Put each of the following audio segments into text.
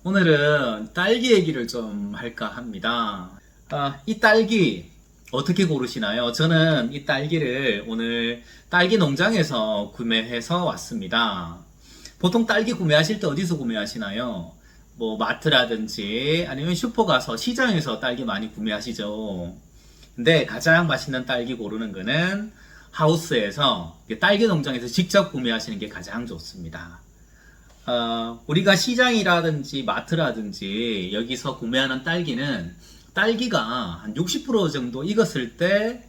오늘은 딸기 얘기를 좀 할까 합니다. 이 딸기 어떻게 고르시나요? 저는 이 딸기를 오늘 딸기 농장에서 구매해서 왔습니다. 보통 딸기 구매하실 때 어디서 구매하시나요? 뭐 마트라든지 아니면 슈퍼 가서 시장에서 딸기 많이 구매하시죠. 근데 가장 맛있는 딸기 고르는 거는 하우스에서 딸기 농장에서 직접 구매하시는 게 가장 좋습니다. 우리가 시장이라든지 마트라든지 여기서 구매하는 딸기는 딸기가 한 60% 정도 익었을 때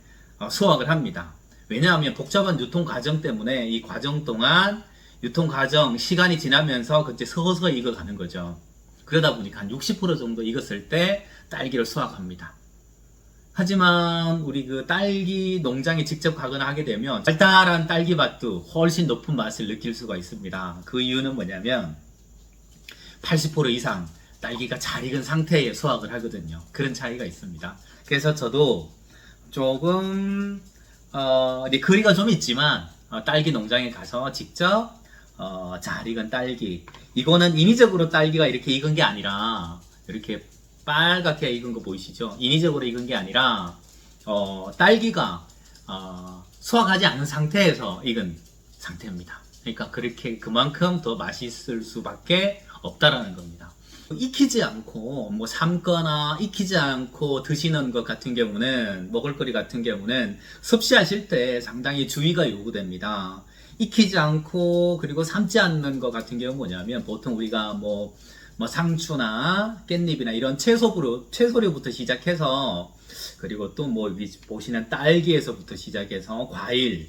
수확을 합니다. 왜냐하면 복잡한 유통 과정 때문에 이 과정 동안 유통 과정 시간이 지나면서 그때 서서히 익어가는 거죠. 그러다 보니까 한 60% 정도 익었을 때 딸기를 수확합니다. 하지만 우리 그 딸기 농장에 직접 가거나 하게 되면 달달한 딸기 맛도 훨씬 높은 맛을 느낄 수가 있습니다. 그 이유는 뭐냐면 80% 이상 딸기가 잘 익은 상태에 수확을 하거든요. 그런 차이가 있습니다. 그래서 저도 조금 거리가 좀 있지만 딸기 농장에 가서 직접 잘 익은 딸기, 이거는 인위적으로 딸기가 이렇게 익은 게 아니라 이렇게 빨갛게 익은 거 보이시죠? 인위적으로 익은 게 아니라 딸기가 수확하지 않은 상태에서 익은 상태입니다. 그러니까 그렇게 그만큼 더 맛있을 수밖에 없다라는 겁니다. 익히지 않고 뭐 삶거나 익히지 않고 드시는 것 같은 경우는, 먹을거리 같은 경우는 섭취하실 때 상당히 주의가 요구됩니다. 익히지 않고 그리고 삶지 않는 것 같은 경우는 뭐냐면, 보통 우리가 뭐 상추나 깻잎이나 이런 채소류부터 시작해서, 그리고 또 뭐 보시는 딸기에서부터 시작해서 과일,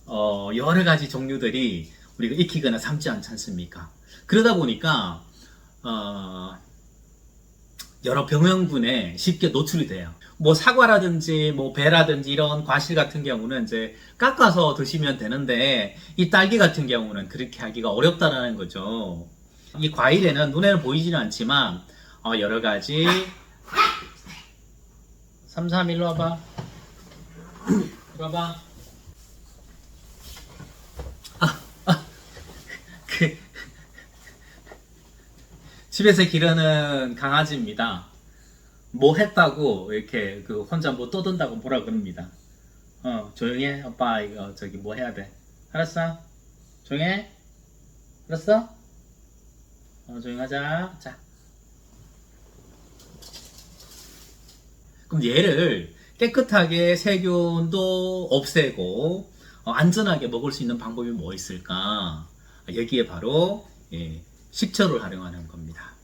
여러 가지 종류들이 우리가 익히거나 삶지 않지 않습니까? 그러다 보니까 여러 병원군에 쉽게 노출이 돼요. 뭐 사과라든지 뭐 배라든지 이런 과실 같은 경우는 이제 깎아서 드시면 되는데, 이 딸기 같은 경우는 그렇게 하기가 어렵다라는 거죠. 이 과일에는 눈에는 보이지는 않지만 여러 가지 3, 일로 와봐. 이리 와봐. 집에서 기르는 강아지입니다. 뭐 했다고 이렇게 혼자 뭐 떠든다고 뭐라 그럽니다. 조용히 해. 오빠 이거 저기 뭐 해야 돼. 알았어? 조용히 해. 알았어? 조용하자. 자. 그럼 얘를 깨끗하게 세균도 없애고 안전하게 먹을 수 있는 방법이 뭐 있을까? 여기에 바로 식초를 활용하는 겁니다.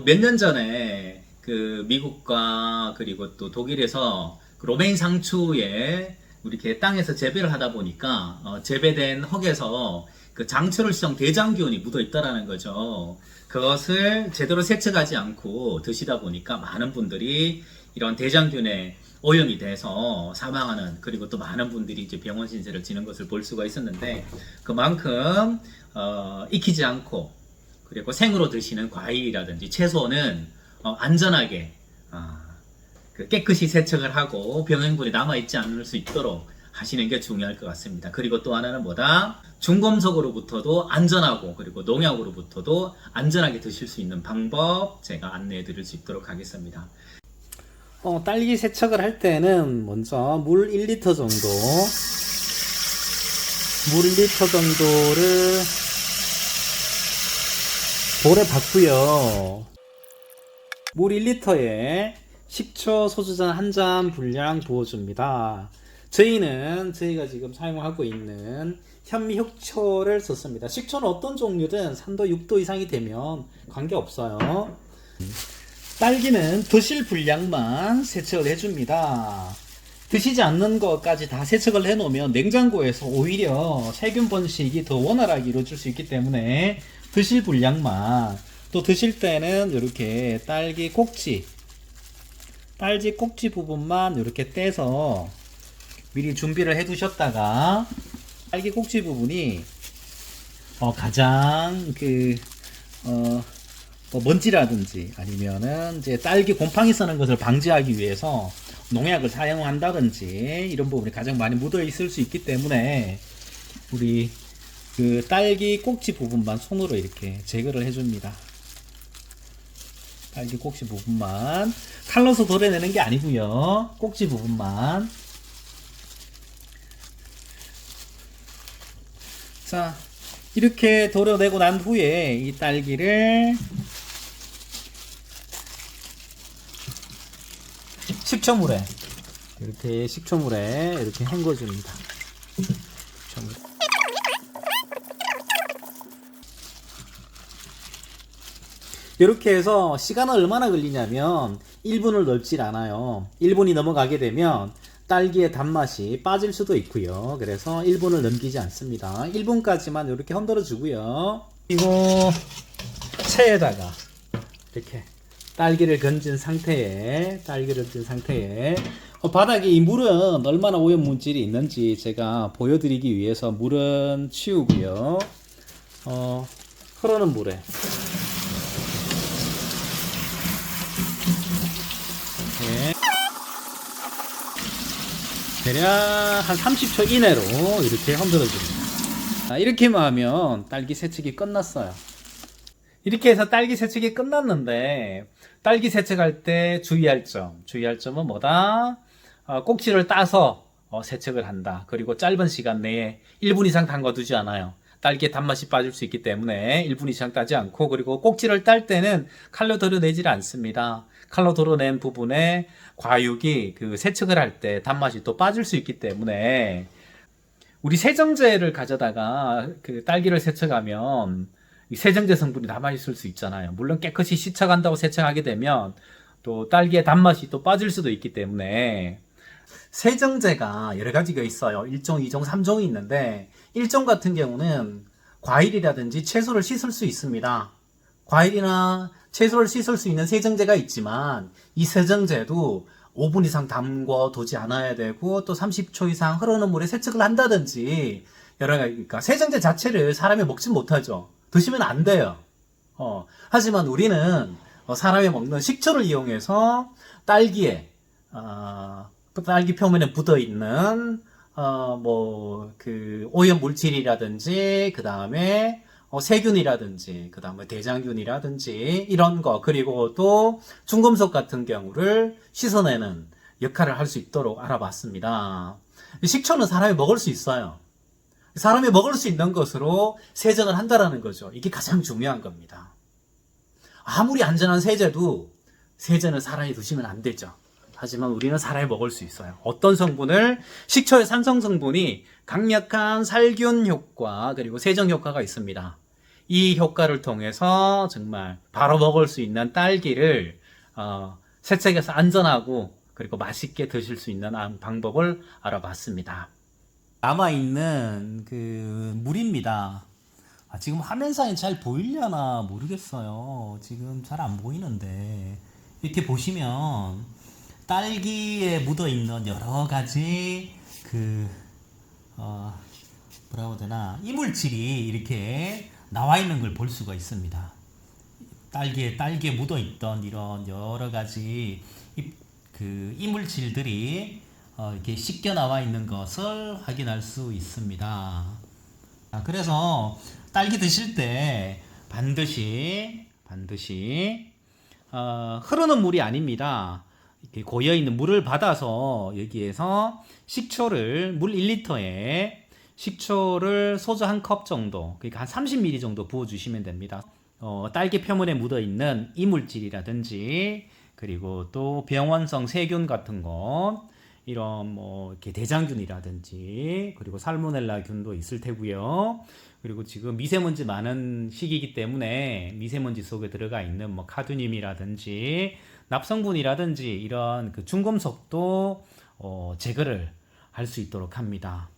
몇 년 전에 그 미국과 그리고 또 독일에서 그 로메인 상추에 이렇게 땅에서 재배를 하다 보니까 재배된 흙에서 그 장철을성 대장균이 묻어 있다라는 거죠. 그것을 제대로 세척하지 않고 드시다 보니까 많은 분들이 이런 대장균에 오염이 돼서 사망하는, 그리고 또 많은 분들이 이제 병원 신세를 지는 것을 볼 수가 있었는데, 그만큼 익히지 않고 그리고 생으로 드시는 과일이라든지 채소는 안전하게 깨끗이 세척을 하고 병원군이 남아있지 않을 수 있도록 하시는 게 중요할 것 같습니다. 그리고 또 하나는 뭐다? 중금속으로부터도 안전하고 그리고 농약으로부터도 안전하게 드실 수 있는 방법 제가 안내해 드릴 수 있도록 하겠습니다. 딸기 세척을 할 때는 먼저 물 1리터 정도, 물 1리터 정도를 볼에 붓고요. 물 1리터에 식초, 소주잔 1잔 분량 부어줍니다. 저희가 지금 사용하고 있는 현미흑초를 썼습니다. 식초는 어떤 종류든 3도, 6도 이상이 되면 관계없어요. 딸기는 드실 분량만 세척을 해줍니다. 드시지 않는 것까지 다 세척을 해놓으면 냉장고에서 오히려 세균 번식이 더 원활하게 이루어질 수 있기 때문에 드실 분량만, 또 드실 때는 이렇게 딸기 꼭지 부분만 이렇게 떼서 미리 준비를 해 두셨다가, 딸기 꼭지 부분이 가장 먼지라든지 아니면은 이제 딸기 곰팡이 쓰는 것을 방지하기 위해서 농약을 사용한다든지 이런 부분이 가장 많이 묻어 있을 수 있기 때문에, 우리 그 딸기 꼭지 부분만 손으로 이렇게 제거를 해줍니다. 딸기 꼭지 부분만 칼로서 도려내는 게 아니고요. 꼭지 부분만. 자, 이렇게 도려내고 난 후에 이 딸기를 식초물에 이렇게 헹궈줍니다. 식초물. 이렇게 해서 시간은 얼마나 걸리냐면 1분을 넘질 않아요. 1분이 넘어가게 되면 딸기의 단맛이 빠질 수도 있고요. 그래서 1분을 넘기지 않습니다. 1분까지만 이렇게 흔들어 주고요. 그리고 체에다가 이렇게 딸기를 건진 상태에 바닥에 이 물은 얼마나 오염 물질이 있는지 제가 보여드리기 위해서 물은 치우고요. 흐르는 물에 대략 한 30초 이내로 이렇게 흔들어 줍니다. 이렇게만 하면 딸기 세척이 끝났어요. 이렇게 해서 딸기 세척이 끝났는데, 딸기 세척할 때 주의할 점은 뭐다? 꼭지를 따서 세척을 한다. 그리고 짧은 시간 내에 1분 이상 담궈두지 않아요. 딸기의 단맛이 빠질 수 있기 때문에 1분 이상 따지 않고, 그리고 꼭지를 딸 때는 칼로 도려내질 않습니다. 칼로 도려낸 부분에 과육이 그 세척을 할 때 단맛이 또 빠질 수 있기 때문에, 우리 세정제를 가져다가 그 딸기를 세척하면 이 세정제 성분이 남아있을 수 있잖아요. 물론 깨끗이 씻어간다고 세척하게 되면 또 딸기의 단맛이 또 빠질 수도 있기 때문에, 세정제가 여러 가지가 있어요. 1종, 2종, 3종이 있는데 1종 같은 경우는 과일이라든지 채소를 씻을 수 있습니다. 과일이나 채소를 씻을 수 있는 세정제가 있지만 이 세정제도 5분 이상 담궈 두지 않아야 되고 또 30초 이상 흐르는 물에 세척을 한다든지 여러 가지, 그러니까 세정제 자체를 사람이 먹지 못하죠. 드시면 안 돼요. 하지만 우리는 사람이 먹는 식초를 이용해서 딸기에 딸기 표면에 묻어 있는 그 오염 물질이라든지 그 다음에 세균이라든지 그 다음에 대장균이라든지 이런 거, 그리고 또 중금속 같은 경우를 씻어내는 역할을 할 수 있도록 알아봤습니다. 식초는 사람이 먹을 수 있어요. 사람이 먹을 수 있는 것으로 세정을 한다라는 거죠. 이게 가장 중요한 겁니다. 아무리 안전한 세제도 세제는 사람이 드시면 안 되죠. 하지만 우리는 사람이 먹을 수 있어요. 어떤 성분을? 식초의 산성 성분이 강력한 살균 효과 그리고 세정 효과가 있습니다. 이 효과를 통해서 정말 바로 먹을 수 있는 딸기를 세척해서 안전하고 그리고 맛있게 드실 수 있는 방법을 알아봤습니다. 남아있는 그 물입니다. 지금 화면상에 잘 보이려나 모르겠어요. 지금 잘 안 보이는데 이렇게 보시면 딸기에 묻어있는 여러가지 뭐라고 해야 되나, 이물질이 이렇게 나와 있는 걸 볼 수가 있습니다. 딸기에 묻어있던 이런 여러가지 이물질들이 이렇게 씻겨 나와 있는 것을 확인할 수 있습니다. 그래서 딸기 드실 때 반드시 흐르는 물이 아닙니다. 이렇게 고여있는 물을 받아서 여기에서 식초를 물 1리터에 식초를 소주 한 컵 정도, 그러니까 한 30ml 정도 부어주시면 됩니다. 딸기 표면에 묻어있는 이물질이라든지 그리고 또 병원성 세균 같은 것, 이런 이렇게 대장균이라든지 그리고 살모넬라균도 있을 테고요. 그리고 지금 미세먼지 많은 시기이기 때문에 미세먼지 속에 들어가 있는 카드뮴이라든지 납성분이라든지 이런 그 중금속도 제거를 할 수 있도록 합니다.